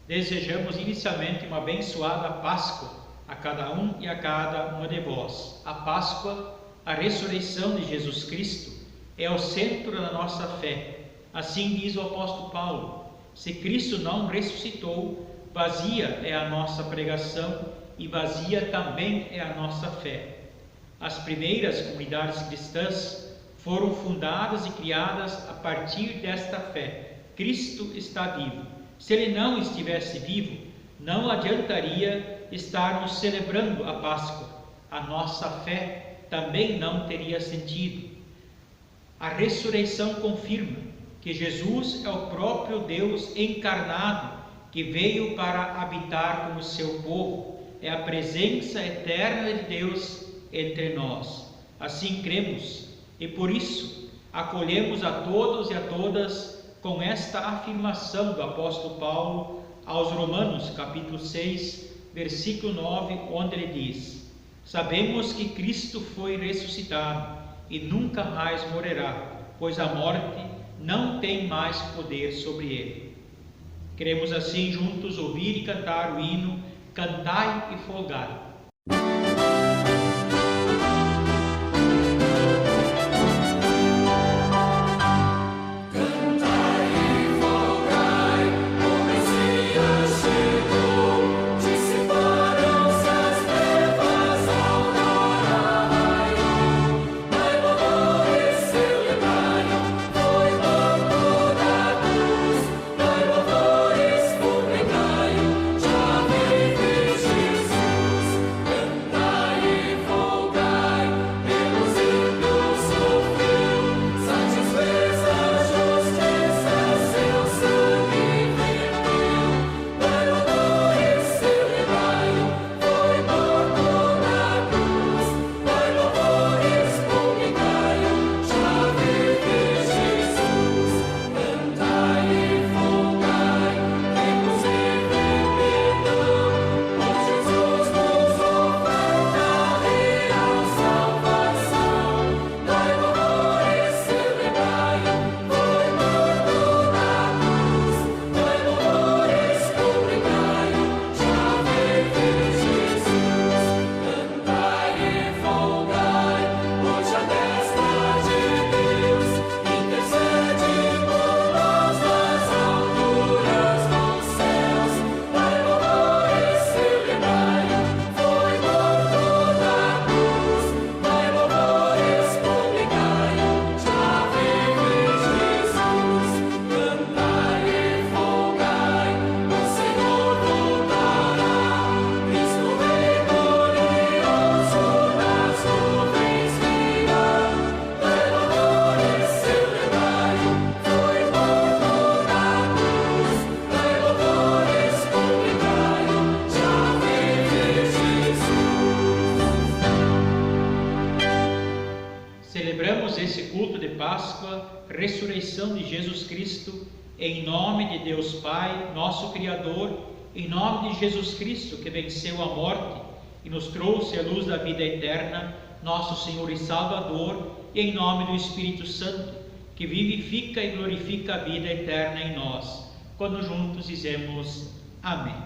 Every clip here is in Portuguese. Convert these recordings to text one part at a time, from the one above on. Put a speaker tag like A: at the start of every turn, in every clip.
A: Desejamos inicialmente uma abençoada Páscoa a cada um e a cada uma de vós. A Páscoa, a ressurreição de Jesus Cristo, é o centro da nossa fé. Assim diz o apóstolo Paulo: se Cristo não ressuscitou, vazia é a nossa pregação e vazia também é a nossa fé. As primeiras comunidades cristãs foram fundadas e criadas a partir desta fé. Cristo está vivo. Se ele não estivesse vivo, não adiantaria estarmos celebrando a Páscoa. A nossa fé também não teria sentido. A ressurreição confirma que Jesus é o próprio Deus encarnado que veio para habitar com o seu povo. É a presença eterna de Deus entre nós. Assim cremos e por isso acolhemos a todos e a todas com esta afirmação do apóstolo Paulo aos Romanos, capítulo 6, versículo 9, onde ele diz: sabemos que Cristo foi ressuscitado e nunca mais morrerá, pois a morte não tem mais poder sobre ele. Queremos assim juntos ouvir e cantar o hino Cantai e Folgai. Celebramos esse culto de Páscoa, ressurreição de Jesus Cristo, em nome de Deus Pai, nosso Criador, em nome de Jesus Cristo, que venceu a morte e nos trouxe a luz da vida eterna, nosso Senhor e Salvador, e em nome do Espírito Santo, que vivifica e glorifica a vida eterna em nós. Quando juntos dizemos Amém.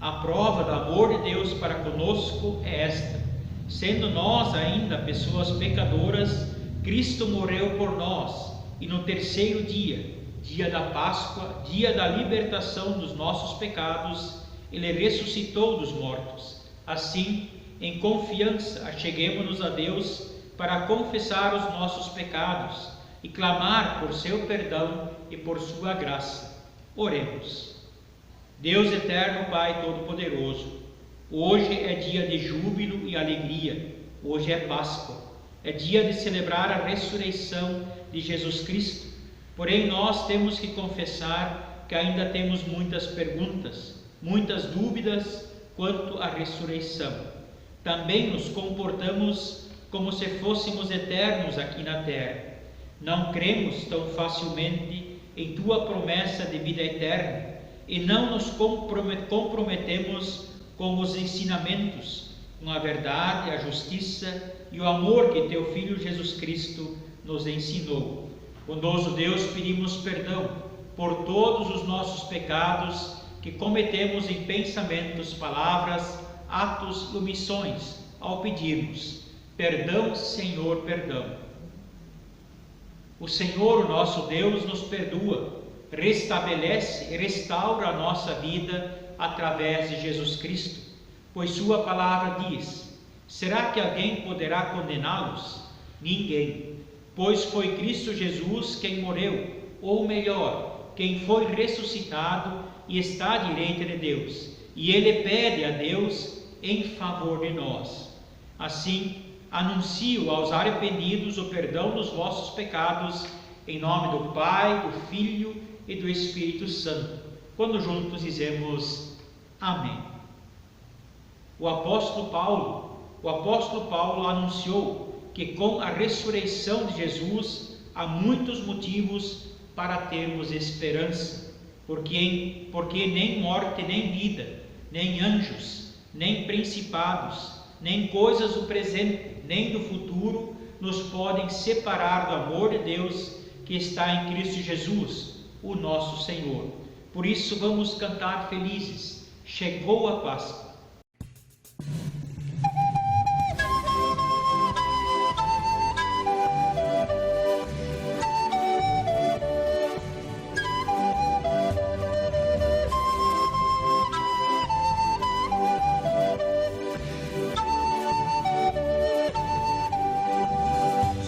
A: A prova do amor de Deus para conosco é esta: sendo nós ainda pessoas pecadoras, Cristo morreu por nós, e no terceiro dia, dia da Páscoa, dia da libertação dos nossos pecados, Ele ressuscitou dos mortos. Assim, em confiança, acheguemo-nos a Deus para confessar os nossos pecados e clamar por seu perdão e por sua graça. Oremos. Deus eterno, Pai Todo-Poderoso, hoje é dia de júbilo e alegria, hoje é Páscoa, é dia de celebrar a ressurreição de Jesus Cristo. Porém, nós temos que confessar que ainda temos muitas perguntas, muitas dúvidas quanto à ressurreição. Também nos comportamos como se fôssemos eternos aqui na terra. Não cremos tão facilmente em Tua promessa de vida eterna e não nos comprometemos com os ensinamentos, com a verdade, a justiça e o amor que Teu Filho Jesus Cristo nos ensinou. Bondoso Deus, pedimos perdão por todos os nossos pecados que cometemos em pensamentos, palavras, atos e omissões, ao pedirmos: perdão, Senhor, perdão. O Senhor, o nosso Deus, nos perdoa, restabelece e restaura a nossa vida através de Jesus Cristo, pois sua palavra diz: será que alguém poderá condená-los? Ninguém, pois foi Cristo Jesus quem morreu, ou melhor, quem foi ressuscitado e está à direita de Deus, e ele pede a Deus em favor de nós. Assim, anuncio aos arrependidos o perdão dos vossos pecados, em nome do Pai, do Filho e do Espírito Santo. Quando juntos dizemos Amém. O apóstolo Paulo anunciou que com a ressurreição de Jesus há muitos motivos para termos esperança, porque nem morte, nem vida, nem anjos, nem principados, nem coisas do presente, nem do futuro nos podem separar do amor de Deus que está em Cristo Jesus, o nosso Senhor. Por isso vamos cantar felizes: chegou a Páscoa.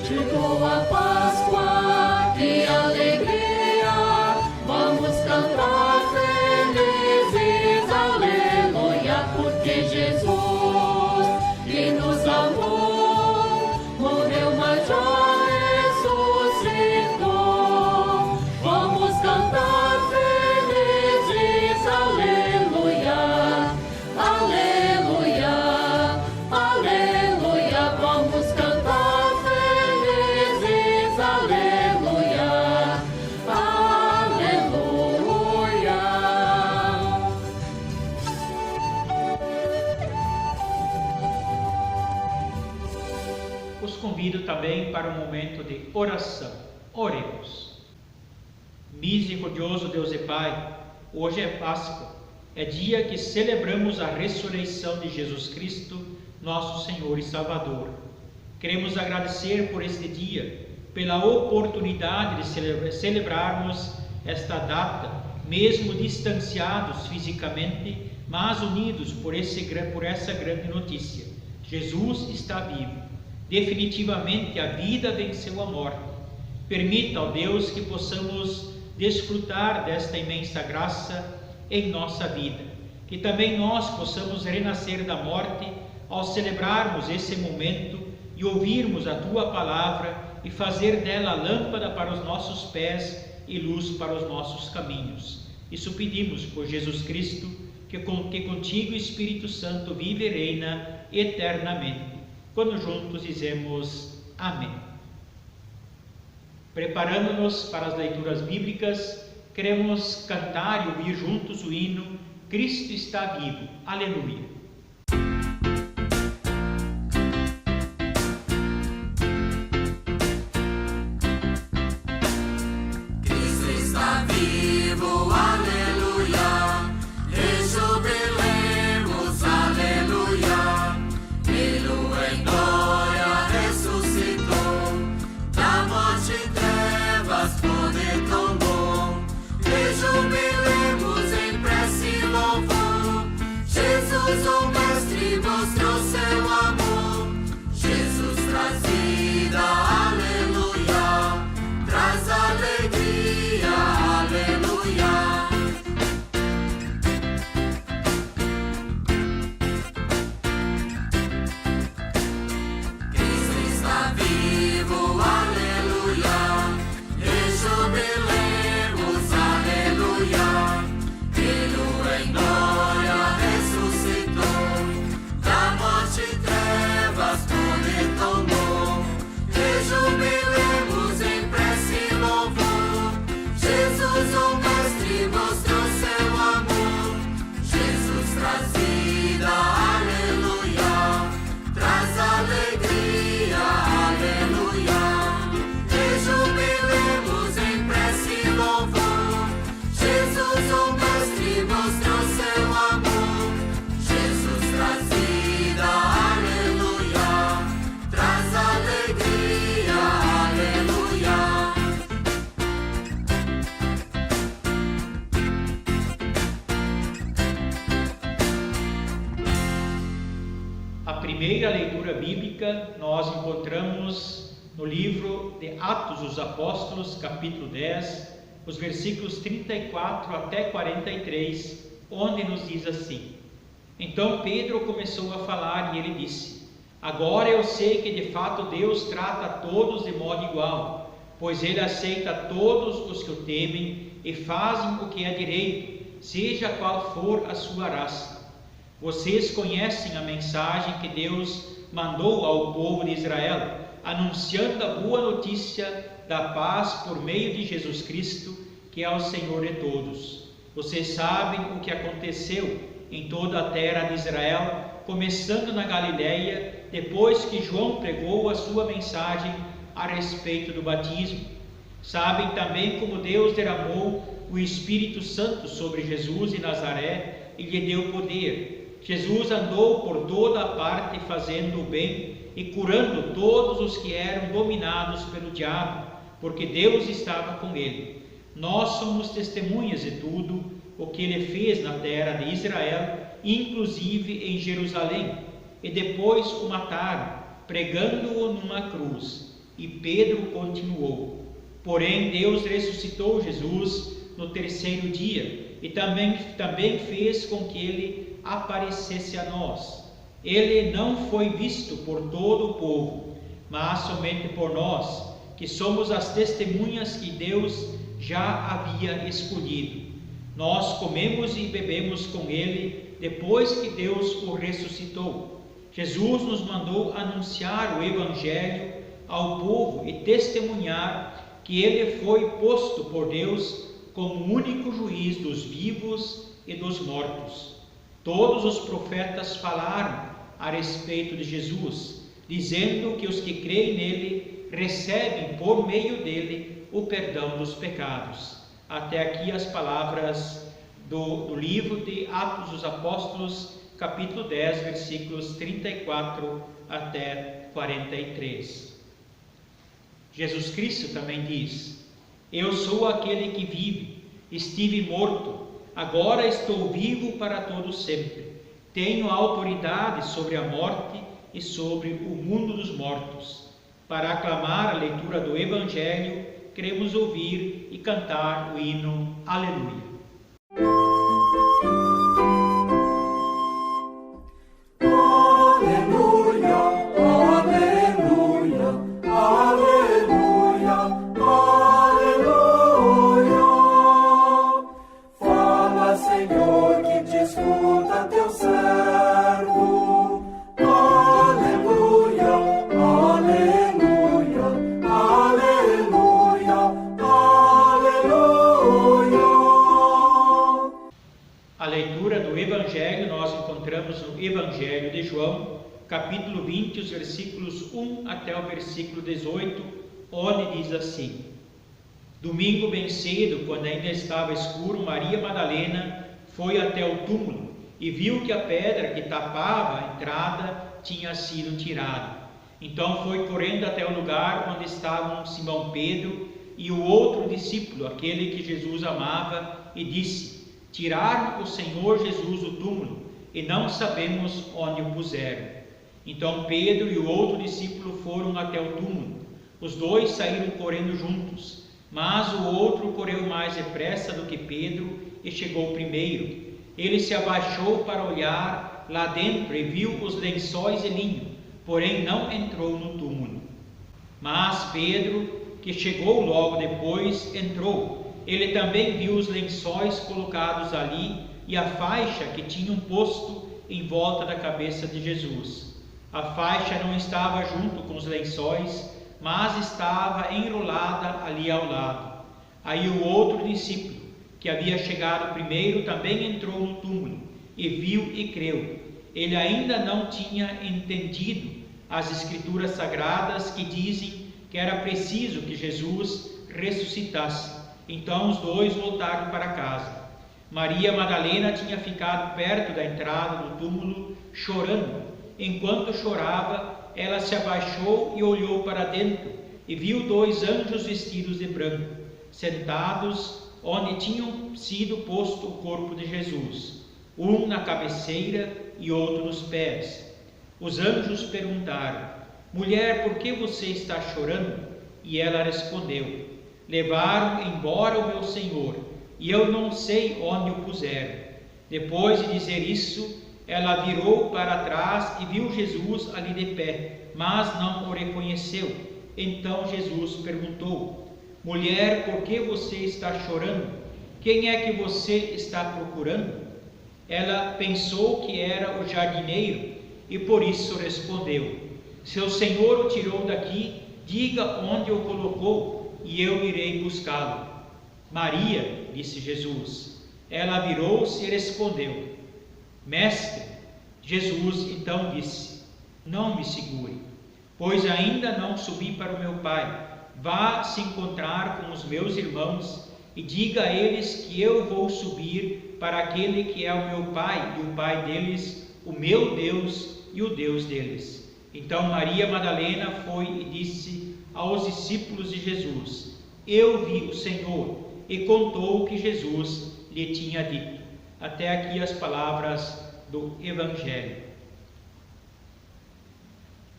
B: Chegou a Páscoa, que alegria, vamos cantar felizes, aleluia, porque Jesus, que nos amou, morreu, mas já ressuscitou. Vamos cantar felizes, aleluia, aleluia, aleluia, vamos cantar.
A: Os convido também para um momento de oração. Oremos. Misericordioso Deus e Pai, hoje é Páscoa, é dia que celebramos a ressurreição de Jesus Cristo, nosso Senhor e Salvador. Queremos agradecer por este dia, pela oportunidade de celebrarmos esta data, mesmo distanciados fisicamente, mas unidos por essa grande notícia. Jesus está vivo. Definitivamente a vida venceu a morte. Permita, ó Deus, que possamos desfrutar desta imensa graça em nossa vida, que também nós possamos renascer da morte ao celebrarmos esse momento e ouvirmos a Tua palavra e fazer dela lâmpada para os nossos pés e luz para os nossos caminhos. Isso pedimos por Jesus Cristo, que contigo, Espírito Santo, vive e reina eternamente. Quando juntos dizemos Amém. Preparando-nos para as leituras bíblicas, queremos cantar e ouvir juntos o hino Cristo está vivo. Aleluia.
B: Cristo está vivo, aleluia. Rejubilemos, aleluia. Ele em glória ressuscitou, da morte e trevas poder tomou. Rejubilemos em prece e louvor, Jesus
A: primeira leitura bíblica nós encontramos no livro de Atos dos Apóstolos, capítulo 10, os versículos 34 até 43, onde nos diz assim: Então Pedro começou a falar e ele disse: Agora eu sei que de fato Deus trata a todos de modo igual, pois Ele aceita todos os que o temem e fazem o que é direito, seja qual for a sua raça. Vocês conhecem a mensagem que Deus mandou ao povo de Israel, anunciando a boa notícia da paz por meio de Jesus Cristo, que é o Senhor de todos. Vocês sabem o que aconteceu em toda a terra de Israel, começando na Galileia, depois que João pregou a sua mensagem a respeito do batismo. Sabem também como Deus derramou o Espírito Santo sobre Jesus em Nazaré e lhe deu poder. Jesus andou por toda a parte fazendo o bem e curando todos os que eram dominados pelo diabo, porque Deus estava com ele. Nós somos testemunhas de tudo o que ele fez na terra de Israel, inclusive em Jerusalém, e depois o mataram, pregando-o numa cruz. E Pedro continuou: Porém Deus ressuscitou Jesus no terceiro dia, e também fez com que ele aparecesse a nós. Ele não foi visto por todo o povo, mas somente por nós, que somos as testemunhas que Deus já havia escolhido. Nós comemos e bebemos com ele depois que Deus o ressuscitou. Jesus nos mandou anunciar o Evangelho ao povo e testemunhar que ele foi posto por Deus como único juiz dos vivos e dos mortos. Todos os profetas falaram a respeito de Jesus, dizendo que os que creem nele recebem por meio dele o perdão dos pecados. Até aqui as palavras do livro de Atos dos Apóstolos, capítulo 10, versículos 34 até 43. Jesus Cristo também diz: Eu sou aquele que vive, estive morto, agora estou vivo para todo sempre. Tenho autoridade sobre a morte e sobre o mundo dos mortos. Para aclamar a leitura do Evangelho, queremos ouvir e cantar o hino Aleluia. No Evangelho de João, capítulo 20, os versículos 1 até o versículo 18, onde diz assim: Domingo bem cedo, quando ainda estava escuro, Maria Madalena foi até o túmulo e viu que a pedra que tapava a entrada tinha sido tirada. Então foi correndo até o lugar onde estavam Simão Pedro e o outro discípulo, aquele que Jesus amava, e disse: Tiraram o Senhor Jesus do túmulo e não sabemos onde o puseram. Então Pedro e o outro discípulo foram até o túmulo. Os dois saíram correndo juntos, mas o outro correu mais depressa do que Pedro e chegou primeiro. Ele se abaixou para olhar lá dentro e viu os lençóis de linho, porém não entrou no túmulo. Mas Pedro, que chegou logo depois, entrou. Ele também viu os lençóis colocados ali e a faixa que tinham posto em volta da cabeça de Jesus. A faixa não estava junto com os lençóis, mas estava enrolada ali ao lado. Aí o outro discípulo, que havia chegado primeiro, também entrou no túmulo e viu e creu. Ele ainda não tinha entendido as Escrituras Sagradas que dizem que era preciso que Jesus ressuscitasse. Então os dois voltaram para casa. Maria Madalena tinha ficado perto da entrada do túmulo, chorando. Enquanto chorava, ela se abaixou e olhou para dentro, e viu dois anjos vestidos de branco, sentados onde tinham sido posto o corpo de Jesus, um na cabeceira e outro nos pés. Os anjos perguntaram: mulher, por que você está chorando? E ela respondeu: levaram embora o meu Senhor, e eu não sei onde o puseram. Depois de dizer isso, ela virou para trás e viu Jesus ali de pé, mas não o reconheceu. Então Jesus perguntou: mulher, por que você está chorando? Quem é que você está procurando? Ela pensou que era o jardineiro e por isso respondeu: seu Senhor o tirou daqui, diga onde o colocou e eu irei buscá-lo. Maria, disse Jesus. Ela virou-se e respondeu: mestre. Jesus então disse: não me segure, pois ainda não subi para o meu Pai. Vá se encontrar com os meus irmãos e diga a eles que eu vou subir para aquele que é o meu Pai e o Pai deles, o meu Deus e o Deus deles. Então Maria Madalena foi e disse aos discípulos de Jesus: eu vi o Senhor, e contou o que Jesus lhe tinha dito. Até aqui as palavras do Evangelho.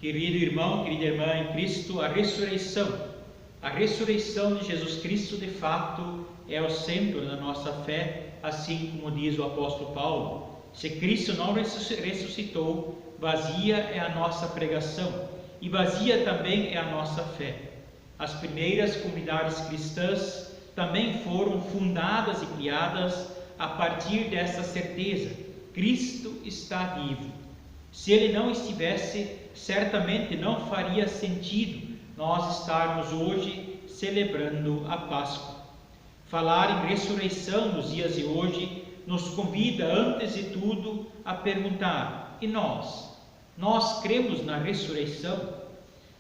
A: Querido irmão, querida irmã em Cristo, a ressurreição de Jesus Cristo de fato é o centro da nossa fé, assim como diz o apóstolo Paulo. Se Cristo não ressuscitou, vazia é a nossa pregação e vazia também é a nossa fé. As primeiras comunidades cristãs também foram fundadas e criadas a partir dessa certeza: Cristo está vivo. Se Ele não estivesse, certamente não faria sentido nós estarmos hoje celebrando a Páscoa. Falar em ressurreição nos dias de hoje nos convida, antes de tudo, a perguntar: e nós? Nós cremos na ressurreição?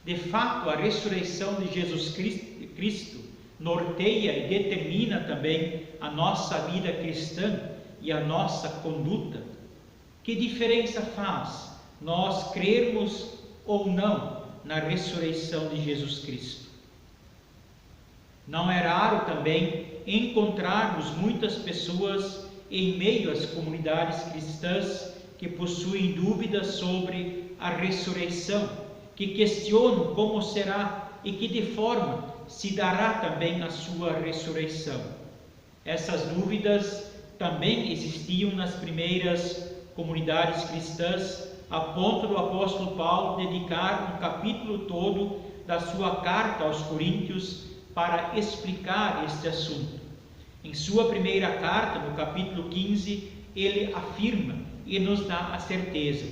A: De fato, a ressurreição de Jesus Cristo norteia e determina também a nossa vida cristã e a nossa conduta. Que diferença faz nós crermos ou não na ressurreição de Jesus Cristo? Não é raro também encontrarmos muitas pessoas em meio às comunidades cristãs que possuem dúvidas sobre a ressurreição, que questionam como será e que de forma se dará também a sua ressurreição. Essas dúvidas também existiam nas primeiras comunidades cristãs, a ponto do apóstolo Paulo dedicar um capítulo todo da sua carta aos Coríntios para explicar este assunto. Em sua primeira carta, no capítulo 15, ele afirma e nos dá a certeza: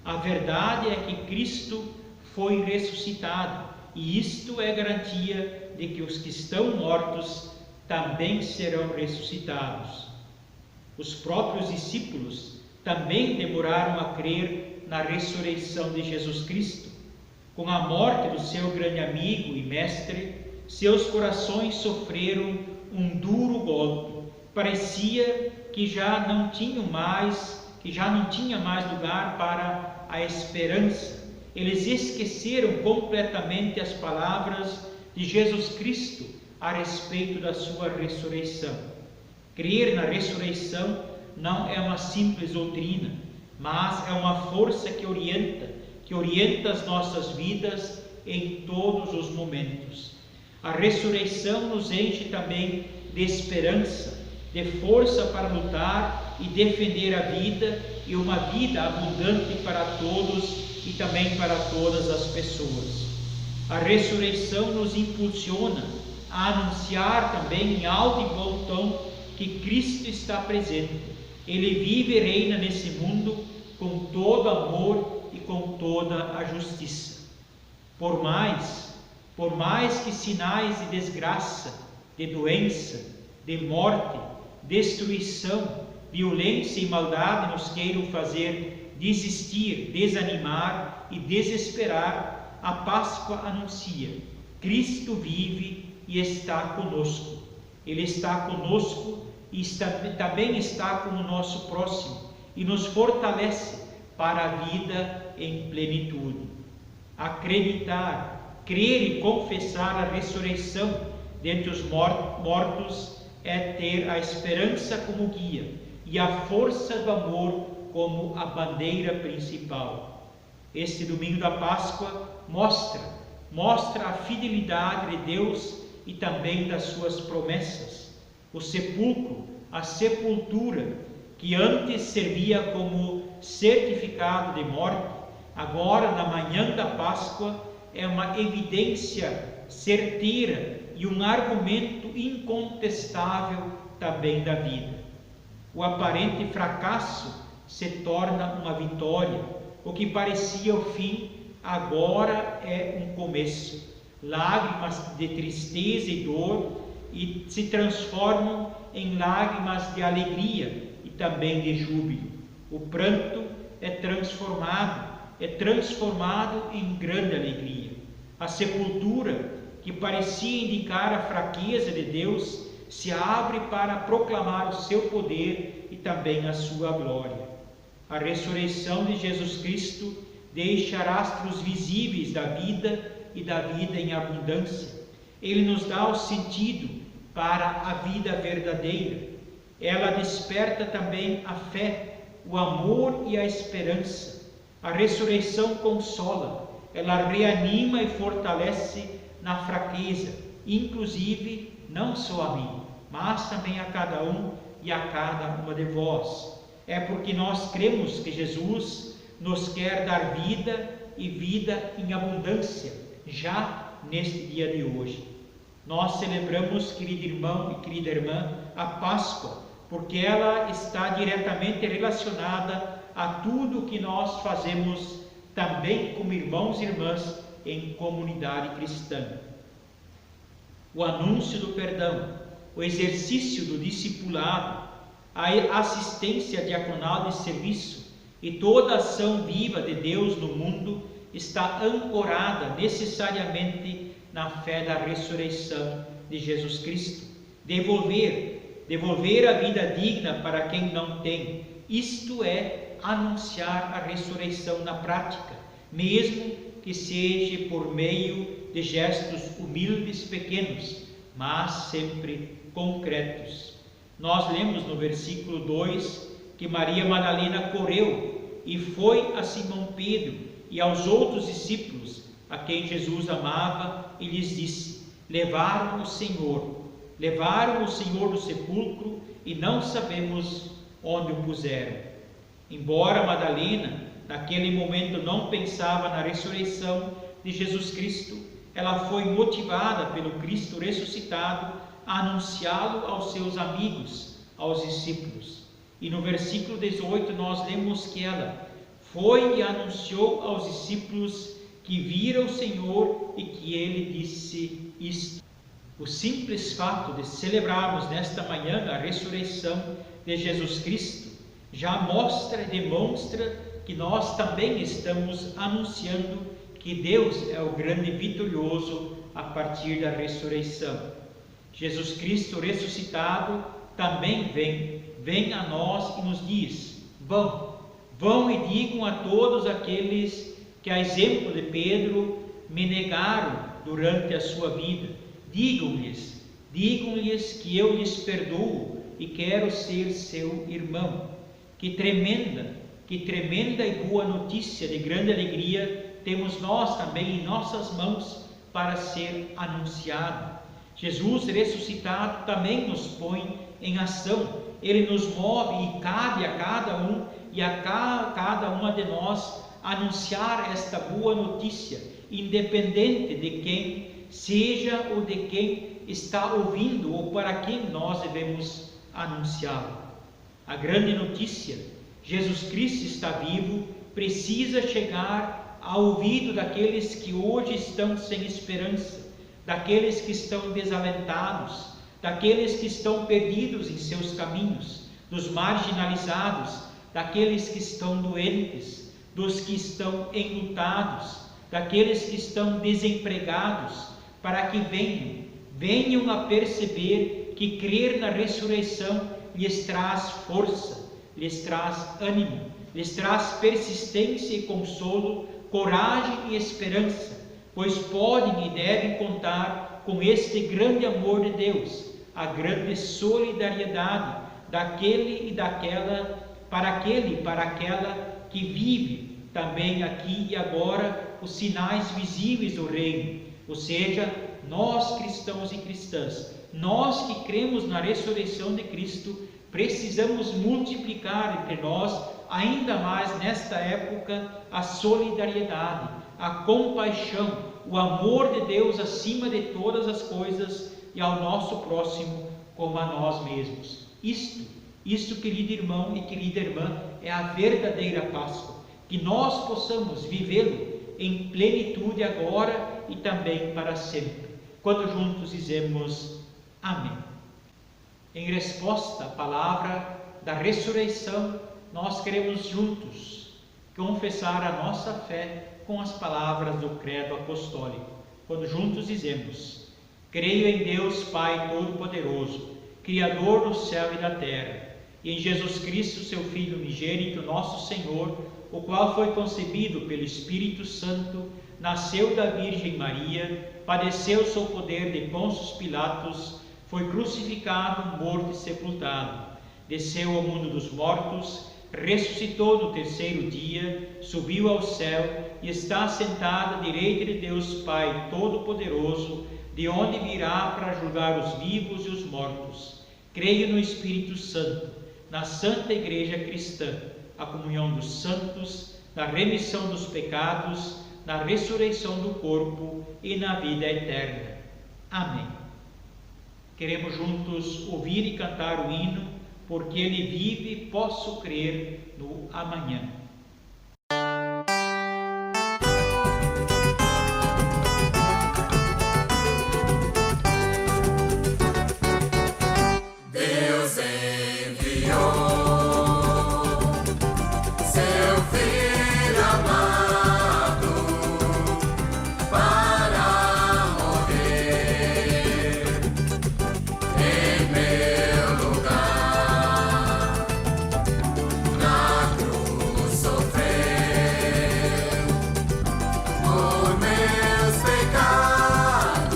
A: a verdade é que Cristo foi ressuscitado, e isto é garantia de que os que estão mortos também serão ressuscitados. Os próprios discípulos também demoraram a crer na ressurreição de Jesus Cristo. Com a morte do seu grande amigo e mestre, seus corações sofreram um duro golpe. Parecia que já não tinha mais lugar para a esperança. Eles esqueceram completamente as palavras de Jesus Cristo a respeito da sua ressurreição. Crer na ressurreição não é uma simples doutrina, mas é uma força que orienta as nossas vidas em todos os momentos. A ressurreição nos enche também de esperança, de força para lutar e defender a vida, e uma vida abundante para todos e também para todas as pessoas. A ressurreição nos impulsiona a anunciar também em alto e bom tom que Cristo está presente. Ele vive e reina nesse mundo com todo amor e com toda a justiça. Por mais que sinais de desgraça, de doença, de morte, destruição, violência e maldade nos queiram fazer desistir, desanimar e desesperar, a Páscoa anuncia: Cristo vive e está conosco. Ele está conosco e também está com o nosso próximo e nos fortalece para a vida em plenitude. Acreditar, crer e confessar a ressurreição dentre os mortos é ter a esperança como guia e a força do amor como a bandeira principal. Este domingo da Páscoa mostra a fidelidade de Deus e também das suas promessas. O sepulcro, a sepultura, que antes servia como certificado de morte, agora na manhã da Páscoa é uma evidência certeira e um argumento incontestável também da vida. O aparente fracasso se torna uma vitória. O que parecia o fim, agora é um começo. Lágrimas de tristeza e dor se transformam em lágrimas de alegria e também de júbilo. O pranto é transformado em grande alegria. A sepultura, que parecia indicar a fraqueza de Deus, se abre para proclamar o seu poder e também a sua glória. A ressurreição de Jesus Cristo deixa rastros visíveis da vida e da vida em abundância. Ele nos dá o sentido para a vida verdadeira. Ela desperta também a fé, o amor e a esperança. A ressurreição consola, ela reanima e fortalece na fraqueza, inclusive não só a mim, mas também a cada um e a cada uma de vós. É porque nós cremos que Jesus nos quer dar vida e vida em abundância, já neste dia de hoje. Nós celebramos, querido irmão e querida irmã, a Páscoa, porque ela está diretamente relacionada a tudo que nós fazemos também como irmãos e irmãs em comunidade cristã. O anúncio do perdão, o exercício do discipulado, a assistência diaconal de serviço e toda a ação viva de Deus no mundo está ancorada necessariamente na fé da ressurreição de Jesus Cristo. Devolver a vida digna para quem não tem, isto é anunciar a ressurreição na prática, mesmo que seja por meio de gestos humildes, pequenos, mas sempre concretos. Nós lemos no versículo 2 que Maria Madalena correu e foi a Simão Pedro e aos outros discípulos a quem Jesus amava e lhes disse: levaram o Senhor do sepulcro e não sabemos onde o puseram. Embora Madalena naquele momento não pensava na ressurreição de Jesus Cristo, ela foi motivada pelo Cristo ressuscitado a anunciá-lo aos seus amigos, aos discípulos. E no versículo 18 nós lemos que ela foi e anunciou aos discípulos que viram o Senhor e que ele disse isto. O simples fato de celebrarmos nesta manhã a ressurreição de Jesus Cristo já mostra e demonstra que nós também estamos anunciando que Deus é o grande vitorioso a partir da ressurreição. Jesus Cristo ressuscitado também vem a nós e nos diz: vão e digam a todos aqueles que, a exemplo de Pedro, me negaram durante a sua vida. Digam-lhes que eu lhes perdoo e quero ser seu irmão. Que tremenda e boa notícia de grande alegria temos nós também em nossas mãos para ser anunciado. Jesus ressuscitado também nos põe em ação. Ele nos move e cabe a cada um e a cada uma de nós anunciar esta boa notícia, independente de quem seja ou de quem está ouvindo ou para quem nós devemos anunciá-lo. A grande notícia: Jesus Cristo está vivo, precisa chegar ao ouvido daqueles que hoje estão sem esperança, daqueles que estão desalentados, daqueles que estão perdidos em seus caminhos, dos marginalizados, daqueles que estão doentes, dos que estão enlutados, daqueles que estão desempregados, para que venham a perceber que crer na ressurreição lhes traz força, lhes traz ânimo, lhes traz persistência e consolo, coragem e esperança, pois podem e devem contar com este grande amor de Deus, a grande solidariedade daquele e daquela, para aquele e para aquela que vive também aqui e agora os sinais visíveis do reino, ou seja, nós cristãos e cristãs, nós que cremos na ressurreição de Cristo, precisamos multiplicar entre nós, ainda mais nesta época, a solidariedade, a compaixão, o amor de Deus acima de todas as coisas e ao nosso próximo como a nós mesmos. Isto, querido irmão e querida irmã, é a verdadeira Páscoa, que nós possamos vivê-lo em plenitude agora e também para sempre, quando juntos dizemos amém. Em resposta à palavra da ressurreição, nós queremos juntos confessar a nossa fé com as palavras do credo apostólico, quando juntos dizemos: creio em Deus Pai Todo-Poderoso, Criador do céu e da terra, e em Jesus Cristo, seu Filho unigênito, nosso Senhor, o qual foi concebido pelo Espírito Santo, nasceu da Virgem Maria, padeceu sob o poder de Pôncio Pilatos, foi crucificado, morto e sepultado, desceu ao mundo dos mortos, ressuscitou no terceiro dia, subiu ao céu e está assentado à direita de Deus Pai Todo-Poderoso, de onde virá para julgar os vivos e os mortos. Creio no Espírito Santo, na Santa Igreja Cristã, a comunhão dos santos, na remissão dos pecados, na ressurreição do corpo e na vida eterna. Amém. Queremos juntos ouvir e cantar o hino, porque ele vive, posso crer no amanhã.
B: Deus enviou seu Filho amado para morrer em meu lugar. Na cruz sofreu por meus pecados,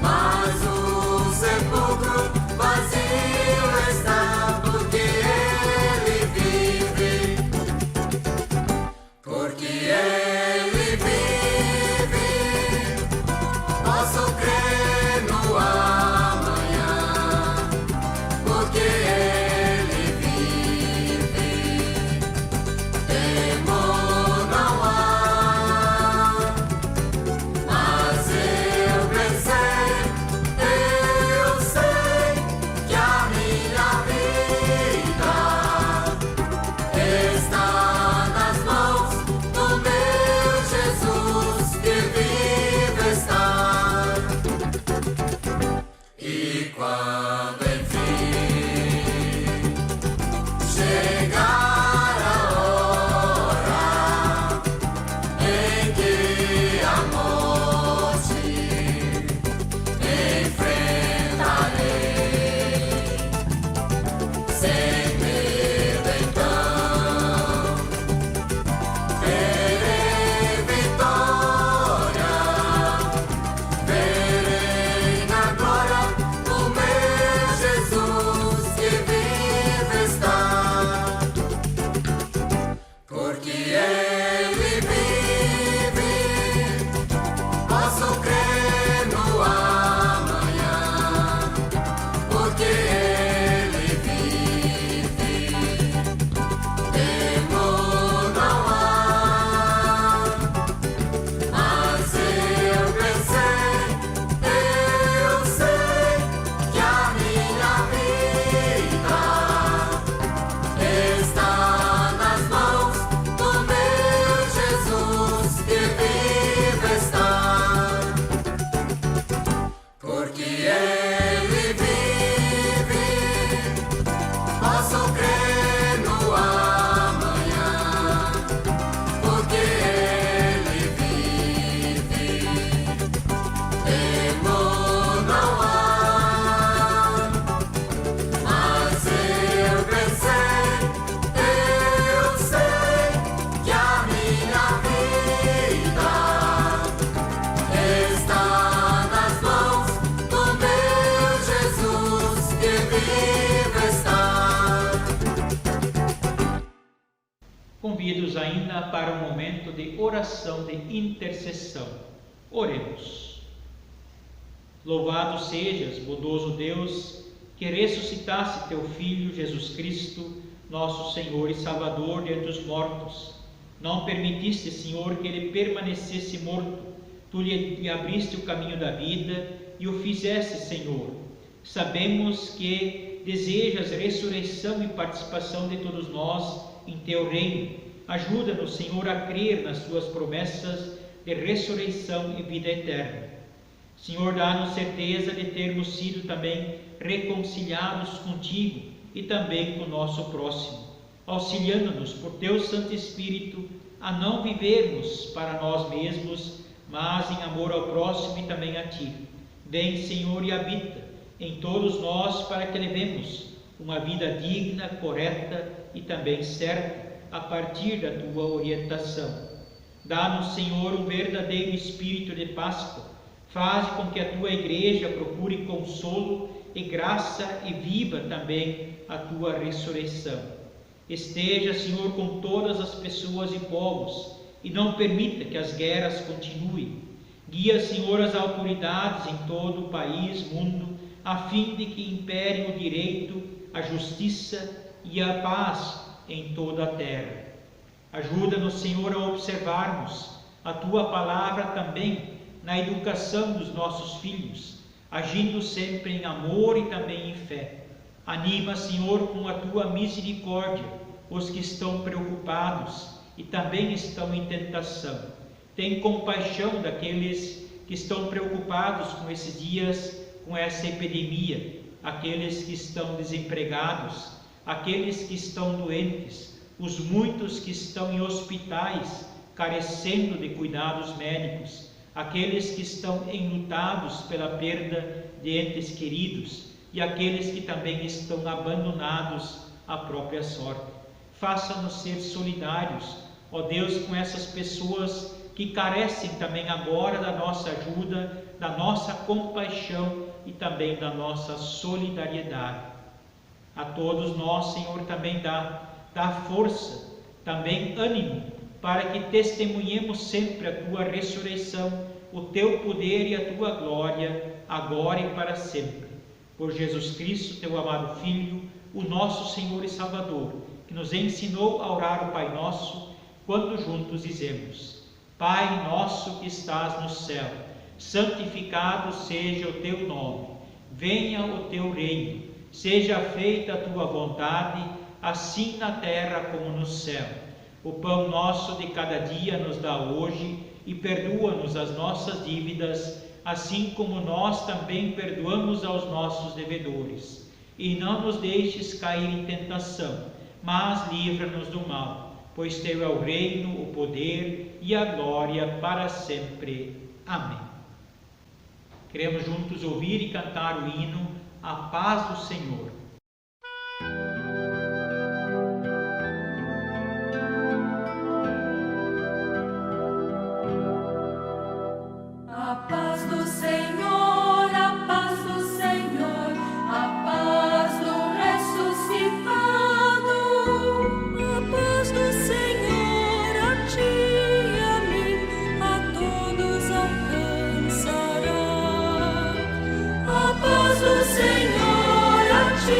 B: mas o sepulcro vazio está, porque ele vive, porque ele vive. Posso crer no amanhã, porque ele vive. Temor não há, mas eu pensei, eu sei que a minha vida está nas mãos do meu Jesus, que vive está. E quando enfim chegar a hora em que a morte enfrentarei, sem medo então verei vitória, verei na glória o meu Jesus, que vive está.
A: Convido-os ainda para um momento de oração, de intercessão. Oremos. Louvado sejas, bondoso Deus, que ressuscitasse teu Filho Jesus Cristo, nosso Senhor e Salvador dentre os mortos. Não permitiste, Senhor, que ele permanecesse morto. Tu lhe abriste o caminho da vida e o fizeste, Senhor. Sabemos que desejas ressurreição e participação de todos nós em teu reino. Ajuda-nos, Senhor, a crer nas tuas promessas de ressurreição e vida eterna. Senhor, dá-nos certeza de termos sido também reconciliados contigo e também com o nosso próximo, auxiliando-nos por teu Santo Espírito a não vivermos para nós mesmos, mas em amor ao próximo e também a ti. Vem, Senhor, e habita em todos nós para que levemos uma vida digna, correta e também certa a partir da tua orientação. Dá-nos, Senhor, um verdadeiro espírito de Páscoa. Faze com que a tua igreja procure consolo e graça e viva também a tua ressurreição. Esteja, Senhor, com todas as pessoas e povos e não permita que as guerras continuem. Guia, Senhor, as autoridades em todo o país, mundo, a fim de que imperem o direito, a justiça e a paz em toda a terra. Ajuda-nos, Senhor, a observarmos a tua palavra também na educação dos nossos filhos, agindo sempre em amor e também em fé. Anima, Senhor, com a tua misericórdia os que estão preocupados e também estão em tentação. Tem compaixão daqueles que estão preocupados com esses dias, com essa epidemia, aqueles que estão desempregados, aqueles que estão doentes, os muitos que estão em hospitais, carecendo de cuidados médicos, aqueles que estão enlutados pela perda de entes queridos e aqueles que também estão abandonados à própria sorte. Faça-nos ser solidários, ó Deus, com essas pessoas que carecem também agora da nossa ajuda, da nossa compaixão e também da nossa solidariedade. A todos nós, Senhor, também dá força, também ânimo, para que testemunhemos sempre a tua ressurreição, o teu poder e a tua glória, agora e para sempre. Por Jesus Cristo, teu amado Filho, o nosso Senhor e Salvador, que nos ensinou a orar o Pai Nosso, quando juntos dizemos: Pai nosso que estás no céu, santificado seja o teu nome, venha o teu reino, seja feita a tua vontade, assim na terra como no céu. O pão nosso de cada dia nos dá hoje e perdoa-nos as nossas dívidas, assim como nós também perdoamos aos nossos devedores. E não nos deixes cair em tentação, mas livra-nos do mal, pois teu é o reino, o poder e a glória para sempre. Amém. Queremos juntos ouvir e cantar o hino A Paz do Senhor.
B: A paz do Senhor, a paz do Senhor, a paz do ressuscitado. A paz do Senhor a ti e a mim, a todos alcançará. A paz do Senhor a ti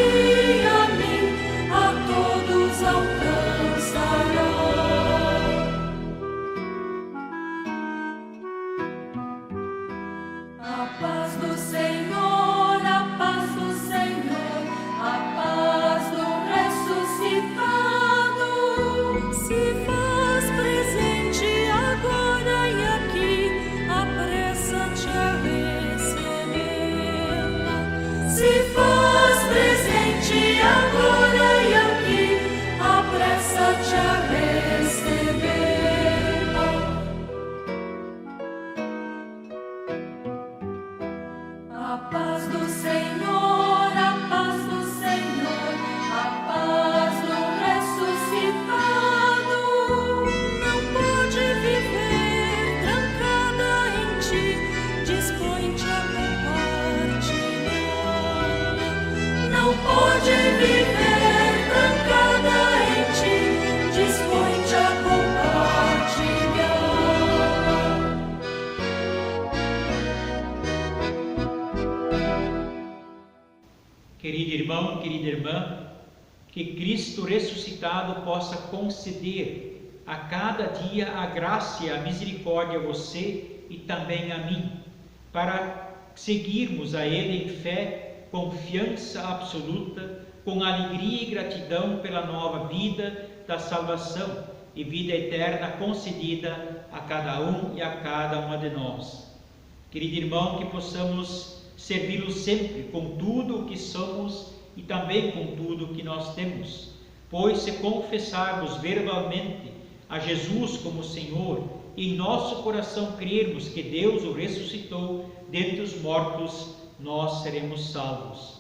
A: irmão, querida irmã, que Cristo ressuscitado possa conceder a cada dia a graça e a misericórdia a você e também a mim, para seguirmos a Ele em fé, confiança absoluta, com alegria e gratidão pela nova vida da salvação e vida eterna concedida a cada um e a cada uma de nós. Querido irmão, que possamos servi-lo sempre com tudo o que somos e também com tudo o que nós temos, pois se confessarmos verbalmente a Jesus como Senhor e em nosso coração crermos que Deus o ressuscitou dentre os mortos, nós seremos salvos.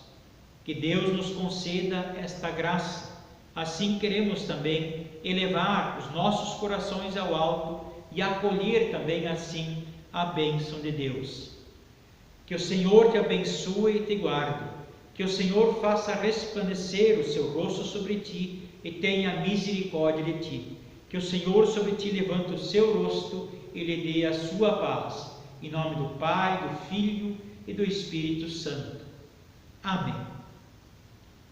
A: Que Deus nos conceda esta graça. Assim queremos também elevar os nossos corações ao alto e acolher também assim a bênção de Deus. Que o Senhor te abençoe e te guarde. Que o Senhor faça resplandecer o seu rosto sobre ti e tenha misericórdia de ti. Que o Senhor sobre ti levante o seu rosto e lhe dê a sua paz. Em nome do Pai, do Filho e do Espírito Santo. Amém.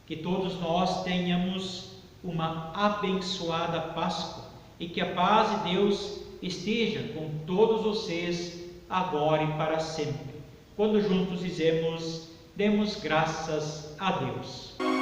A: Que todos nós tenhamos uma abençoada Páscoa e que a paz de Deus esteja com todos vocês agora e para sempre. Quando juntos dizemos, demos graças a Deus.